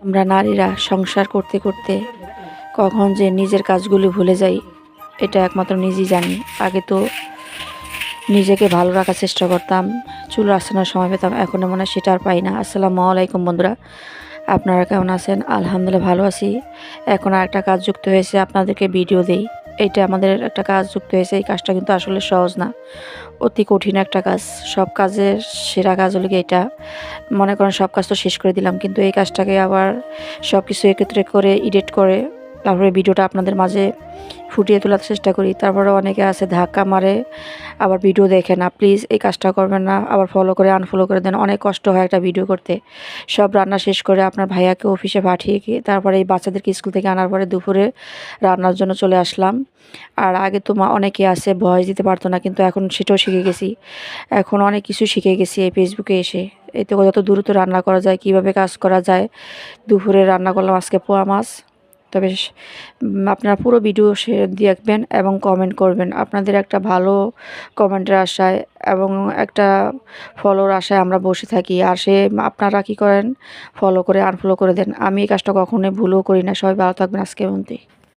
আমরা নারীরা সংসার করতে করতে কখন যে নিজের কাজগুলি ভুলে যাই এটা একমাত্র নিজেই জানি। আগে তো নিজেকে ভালো রাখার চেষ্টা করতাম, চুল আসানোর সময় পেতাম, এখন মনে হয় সেটা আর পাই না। আসসালামু আলাইকুম বন্ধুরা, আপনারা কেমন আছেন? আলহামদুলিল্লাহ ভালো আছি। এখন আরেকটা কাজ যুক্ত হয়েছে, আপনাদেরকে ভিডিও দেই। এটা আমাদের একটা কাজ যুক্ত হয়েছে। এই কাজটা কিন্তু আসলে সহজ না, অতি কঠিন একটা কাজ। সব কাজের সেরা কাজ হলো কি এটা। মনে করেন সব কাজ তো শেষ করে দিলাম, কিন্তু এই কাজটাকে আবার সব কিছু একত্রে করে এডিট করে তারপরে ভিডিওটা আপনাদের মাঝে ফুটিয়ে তোলার চেষ্টা করি। তারপরে অনেকে আছে ধাক্কা মারে আবার ভিডিও দেখে না। প্লিজ এই কাজটা করবেন না, আবার ফলো করে আনফলো করে দেন। অনেক কষ্ট হয় একটা ভিডিও করতে। সব রান্না শেষ করে আপনার ভাইয়াকে অফিসে পাঠিয়ে গিয়ে তারপরে এই বাচ্চাদেরকে স্কুল থেকে আনার পরে দুপুরে রান্নার জন্য চলে আসলাম। আর আগে তো অনেকে আছে ভয়েস দিতে পারতো না, কিন্তু এখন সেটাও শিখে গেছি। এখন অনেক কিছু শিখে গেছি এই ফেসবুকে এসে। এতে যত দ্রুত রান্না করা যায়, কিভাবে কাজ করা যায়। দুপুরে রান্না করলাম আজকে পোয়া মাছ। তবে আপনারা পুরো ভিডিও দেখবেন এবং কমেন্ট করবেন। আপনাদের একটা ভালো কমেন্টের আশায় এবং একটা ফলোর আশায় আমরা বসে থাকি। আর আপনারা কী করেন? ফলো করে আনফলো করে দেন। আমি এই কাজটা কখনোই ভুলও করি না। সবাই ভালো থাকবেন। আজকে পর্যন্তই।